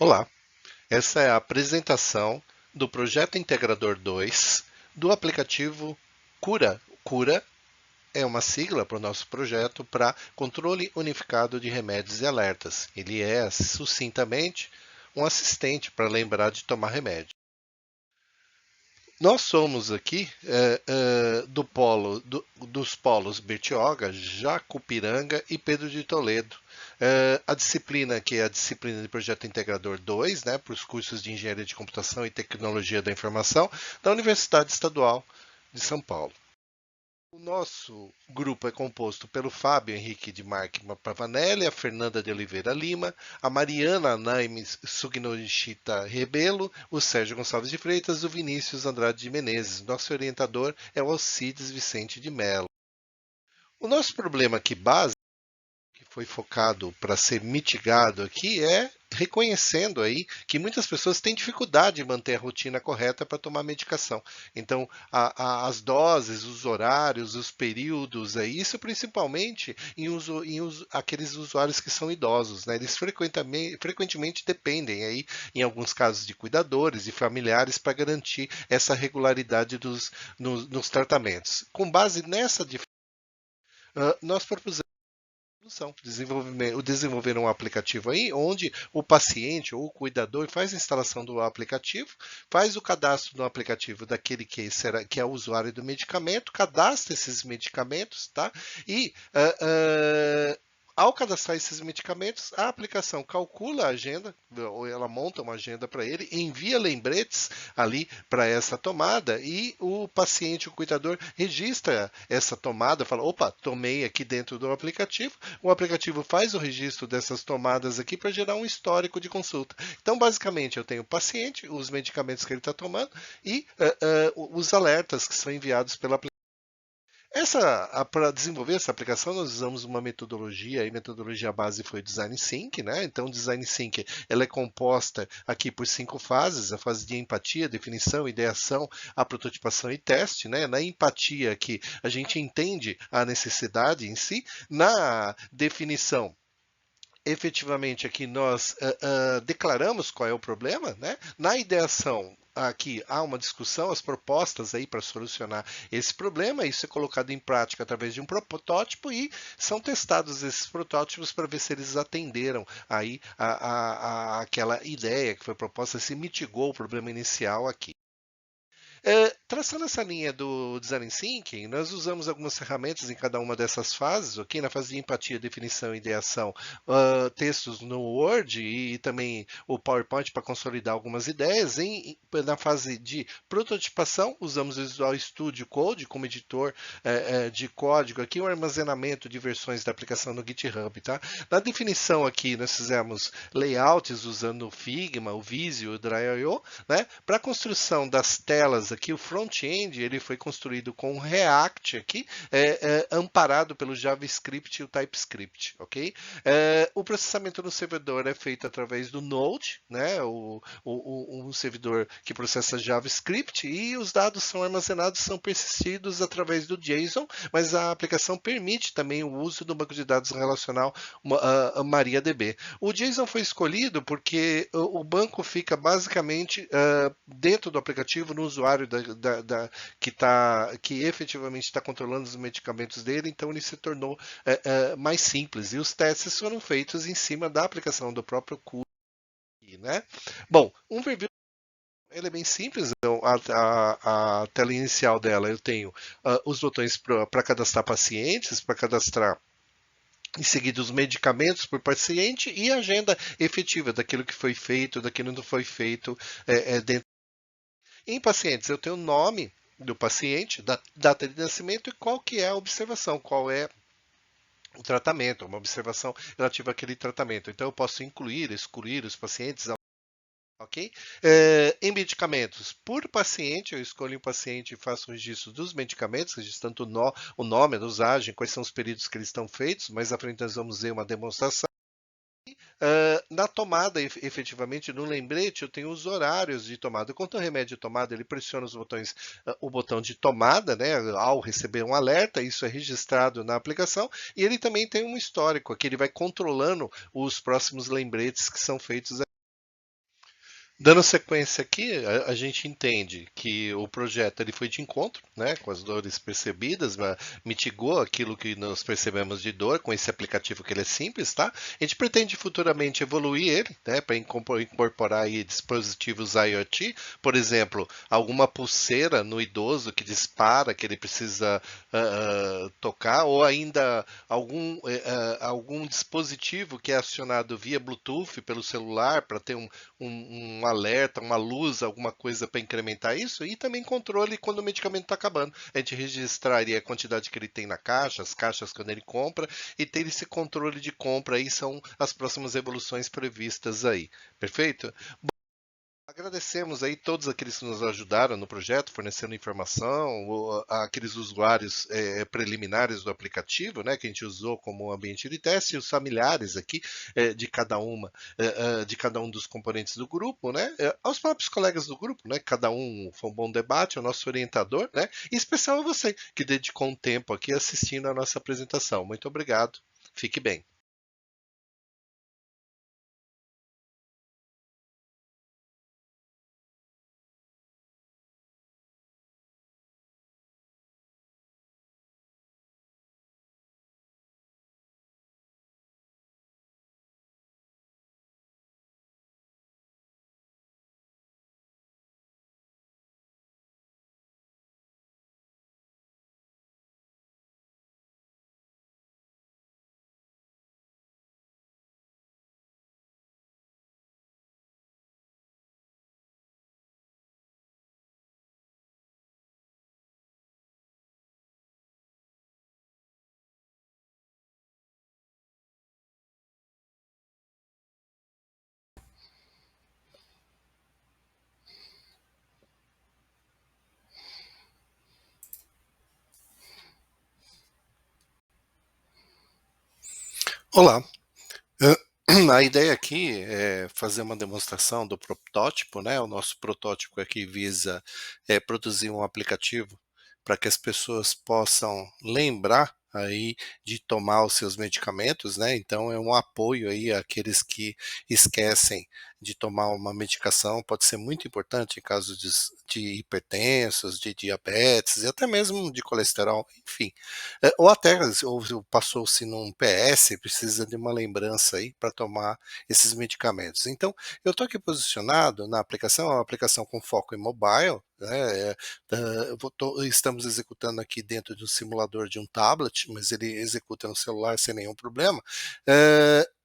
Olá, essa é a apresentação do projeto Integrador 2 do aplicativo Cura. Cura é uma sigla para o nosso projeto para Controle Unificado de Remédios e Alertas. Ele é, sucintamente, um assistente para lembrar de tomar remédio. Nós somos aqui dos polos Bertioga, Jacupiranga e Pedro de Toledo. A disciplina que é a disciplina de Projeto Integrador 2, né, para os cursos de Engenharia de Computação e Tecnologia da Informação, da Universidade Estadual de São Paulo. O nosso grupo é composto pelo Fábio Henrique de Marque Pavanelli, a Fernanda de Oliveira Lima, a Mariana Naimes Sugnoshita Rebelo, o Sérgio Gonçalves de Freitas, o Vinícius Andrade de Menezes. Nosso orientador é o Alcides Vicente de Mello. O nosso problema aqui base, que foi focado para ser mitigado aqui, é reconhecendo aí que muitas pessoas têm dificuldade em manter a rotina correta para tomar medicação. Então, as doses, os horários, os períodos, isso principalmente aqueles usuários que são idosos, né? Eles frequentemente dependem aí, em alguns casos, de cuidadores e familiares para garantir essa regularidade nos tratamentos. Com base nessa diferença, nós propusemos desenvolver um aplicativo aí onde o paciente ou o cuidador faz a instalação do aplicativo, faz o cadastro no aplicativo daquele que é o usuário do medicamento, cadastra esses medicamentos, tá? E ao cadastrar esses medicamentos, a aplicação calcula a agenda, ou ela monta uma agenda para ele, envia lembretes ali para essa tomada e o paciente, o cuidador, registra essa tomada, fala, opa, tomei aqui dentro do aplicativo, o aplicativo faz o registro dessas tomadas aqui para gerar um histórico de consulta. Então, basicamente, eu tenho o paciente, os medicamentos que ele está tomando e os alertas que são enviados pela aplicação. Para desenvolver essa aplicação, nós usamos uma metodologia, a metodologia base foi o Design Thinking, né? Então, o Design Thinking ela é composta aqui por 5 fases, a fase de empatia, definição, ideação, a prototipação e teste, né? Na empatia aqui, a gente entende a necessidade em si, na definição, efetivamente aqui nós declaramos qual é o problema, né? Na ideação, aqui há uma discussão, as propostas aí para solucionar esse problema, isso é colocado em prática através de um protótipo e são testados esses protótipos para ver se eles atenderam aí aquela ideia que foi proposta, se mitigou o problema inicial aqui. Traçando essa linha do Design Thinking, nós usamos algumas ferramentas em cada uma dessas fases, ok? Na fase de empatia, definição e ideação, textos no Word e também o PowerPoint para consolidar algumas ideias. Na fase de prototipação, usamos o Visual Studio Code como editor de código aqui, o armazenamento de versões da aplicação no GitHub, tá? Na definição aqui, nós fizemos layouts usando o Figma, o Visio, o Dry.io, né? Para a construção das telas aqui, o front-end ele foi construído com React aqui, amparado pelo JavaScript e o TypeScript, ok? O processamento no servidor é feito através do Node, né? Um servidor que processa JavaScript e os dados são armazenados, são persistidos através do JSON, mas a aplicação permite também o uso do banco de dados relacional MariaDB. O JSON foi escolhido porque o banco fica basicamente dentro do aplicativo, no usuário que efetivamente está controlando os medicamentos dele, então ele se tornou mais simples. E os testes foram feitos em cima da aplicação do próprio CUI, né? Bom, um review ele é bem simples, então, a tela inicial dela eu tenho os botões para cadastrar pacientes, para cadastrar em seguida os medicamentos por paciente e a agenda efetiva daquilo que foi feito, daquilo que não foi feito dentro. Em pacientes, eu tenho o nome do paciente, data de nascimento e qual que é a observação, qual é o tratamento, uma observação relativa àquele tratamento. Então, eu posso incluir, excluir os pacientes, ok? Em medicamentos, por paciente, eu escolho um paciente e faço o registro dos medicamentos, registrando o nome, a dosagem, quais são os períodos que eles estão feitos, mais à frente nós vamos ver uma demonstração. Na tomada, efetivamente, no lembrete, eu tenho os horários de tomada. Quando o remédio é tomado, ele pressiona o botão de tomada, né, ao receber um alerta, isso é registrado na aplicação, e ele também tem um histórico, aqui ele vai controlando os próximos lembretes que são feitos. Dando sequência aqui, a gente entende que o projeto ele foi de encontro, né, com as dores percebidas, mitigou aquilo que nós percebemos de dor com esse aplicativo que ele é simples, tá? A gente pretende futuramente evoluir ele, né, para incorporar aí dispositivos IoT, por exemplo, alguma pulseira no idoso que dispara que ele precisa tocar, ou ainda algum dispositivo que é acionado via Bluetooth pelo celular para ter um alerta, uma luz, alguma coisa para incrementar isso, e também controle quando o medicamento está acabando. A gente registraria a quantidade que ele tem na caixa, as caixas quando ele compra, e ter esse controle de compra aí são as próximas evoluções previstas aí. Perfeito? Agradecemos aí todos aqueles que nos ajudaram no projeto, fornecendo informação, aqueles usuários preliminares do aplicativo, né, que a gente usou como ambiente de teste, e os familiares aqui de cada um dos componentes do grupo, né, aos próprios colegas do grupo, né, cada um foi um bom debate, é o nosso orientador, né, e em especial a você que dedicou um tempo aqui assistindo a nossa apresentação. Muito obrigado. Fique bem. Olá, a ideia aqui é fazer uma demonstração do protótipo, né? O nosso protótipo aqui visa produzir um aplicativo para que as pessoas possam lembrar aí de tomar os seus medicamentos, né? Então é um apoio aí àqueles que esquecem de tomar uma medicação, pode ser muito importante em casos de hipertensos, de diabetes e até mesmo de colesterol, enfim. Ou até ou passou-se num PS, precisa de uma lembrança aí para tomar esses medicamentos. Então, eu estou aqui posicionado na aplicação, é uma aplicação com foco em mobile, né, estamos executando aqui dentro de um simulador de um tablet, mas ele executa no celular sem nenhum problema.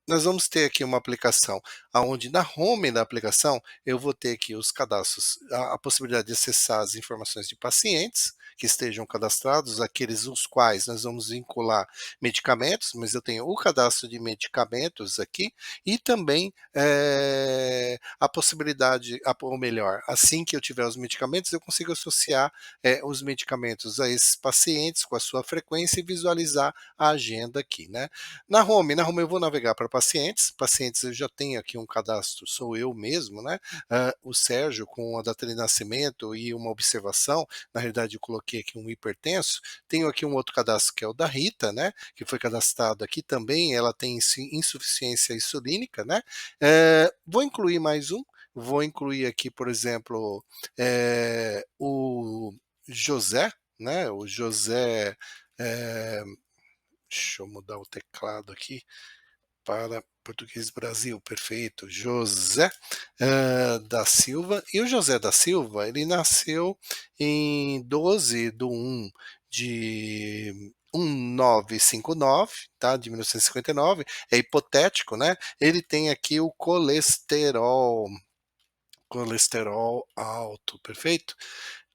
Nós vamos ter aqui uma aplicação onde na home da aplicação eu vou ter aqui os cadastros, a possibilidade de acessar as informações de pacientes, que estejam cadastrados, aqueles os quais nós vamos vincular medicamentos, mas eu tenho o cadastro de medicamentos aqui e também a possibilidade, ou melhor, assim que eu tiver os medicamentos, eu consigo associar os medicamentos a esses pacientes com a sua frequência e visualizar a agenda aqui, né? Na home eu vou navegar para pacientes, pacientes eu já tenho aqui um cadastro, sou eu mesmo, né? O Sérgio com a data de nascimento e uma observação, na realidade eu coloquei aqui um hipertenso, tenho aqui um outro cadastro que é o da Rita, né, que foi cadastrado aqui também, ela tem insuficiência insulínica, né, vou incluir mais um, vou incluir aqui, por exemplo, o José, né, o José, é, deixa eu mudar o teclado aqui, para Português Brasil, perfeito, José da Silva. E o José da Silva, ele nasceu em 12 de 1 de 1959, tá? De 1959, é hipotético, né? Ele tem aqui o colesterol alto, perfeito?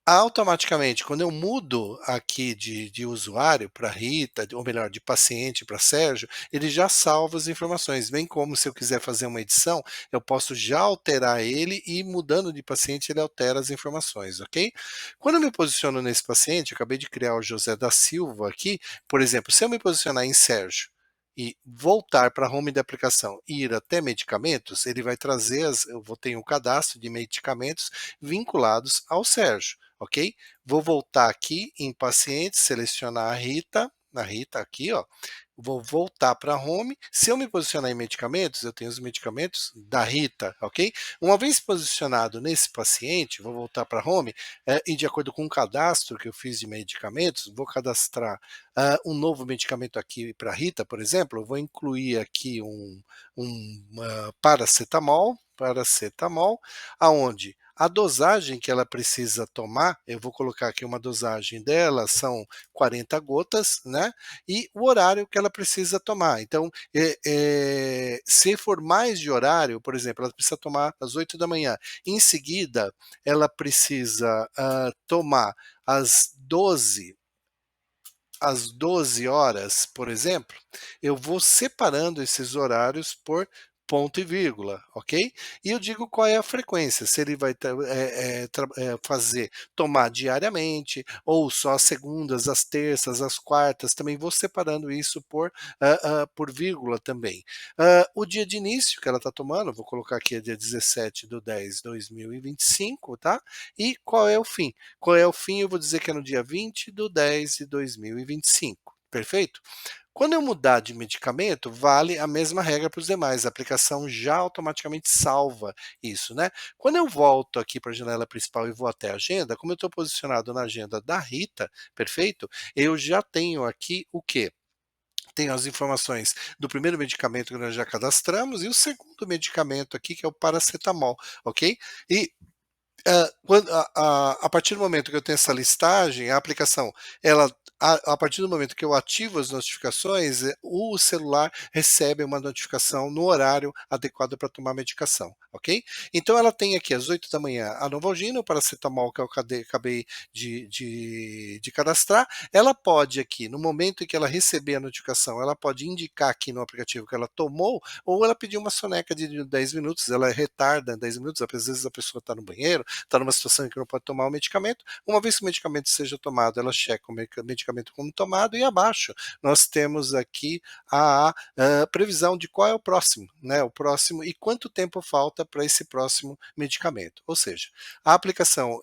Automaticamente, quando eu mudo aqui de usuário para Rita, ou melhor, de paciente para Sérgio, ele já salva as informações, bem como se eu quiser fazer uma edição, eu posso já alterar ele e mudando de paciente ele altera as informações, ok? Quando eu me posiciono nesse paciente, eu acabei de criar o José da Silva aqui, por exemplo, se eu me posicionar em Sérgio e voltar para a home da aplicação e ir até medicamentos, ele vai trazer, eu vou ter um cadastro de medicamentos vinculados ao Sérgio, ok? Vou voltar aqui em pacientes, selecionar a Rita aqui, ó, vou voltar para home. Se eu me posicionar em medicamentos, eu tenho os medicamentos da Rita, ok? Uma vez posicionado nesse paciente, vou voltar para home, e de acordo com o cadastro que eu fiz de medicamentos, vou cadastrar um novo medicamento aqui para Rita, por exemplo, eu vou incluir aqui paracetamol, aonde a dosagem que ela precisa tomar, eu vou colocar aqui uma dosagem dela, são 40 gotas, né? E o horário que ela precisa tomar. Então, se for mais de horário, por exemplo, ela precisa tomar às 8 da manhã, em seguida, ela precisa tomar às 12 horas, por exemplo, eu vou separando esses horários por ponto e vírgula, ok? E eu digo qual é a frequência, se ele vai fazer, tomar diariamente, ou só às segundas, às terças, às quartas, também vou separando isso por vírgula também. O dia de início que ela está tomando, vou colocar aqui é dia 17/10/2025, tá? E qual é o fim? Qual é o fim? Eu vou dizer que é no dia 20/10/2025. Perfeito? Quando eu mudar de medicamento, vale a mesma regra para os demais. A aplicação já automaticamente salva isso, né? Quando eu volto aqui para a janela principal e vou até a agenda, como eu estou posicionado na agenda da Rita, perfeito? Eu já tenho aqui o quê? Tenho as informações do primeiro medicamento que nós já cadastramos e o segundo medicamento aqui, que é o paracetamol, ok? E a partir do momento que eu tenho essa listagem, a aplicação, ela, a partir do momento que eu ativo as notificações, o celular recebe uma notificação no horário adequado para tomar a medicação, ok? Então ela tem aqui às 8 da manhã a Novalgina, o paracetamol que eu acabei de cadastrar. Ela pode aqui, no momento em que ela receber a notificação, ela pode indicar aqui no aplicativo que ela tomou, ou ela pedir uma soneca de 10 minutos, ela retarda 10 minutos, às vezes a pessoa está no banheiro, está numa situação em que não pode tomar o medicamento. Uma vez que o medicamento seja tomado, ela checa o medicamento como tomado e abaixo nós temos aqui a previsão de qual é o próximo, né? O próximo e quanto tempo falta para esse próximo medicamento. Ou seja, a aplicação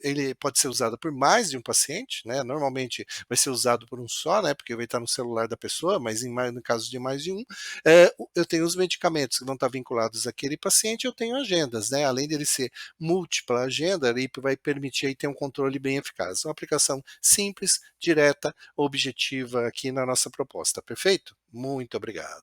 ele pode ser usado por mais de um paciente, né? Normalmente vai ser usado por um só, né? Porque vai estar no celular da pessoa, mas no caso de mais de um, eu tenho os medicamentos que vão estar vinculados àquele paciente, eu tenho agendas, né? Além dele ser múltipla agenda, ele vai permitir aí ter um controle bem eficaz. Uma aplicação simples, direta, objetiva aqui na nossa proposta. Perfeito? Muito obrigado.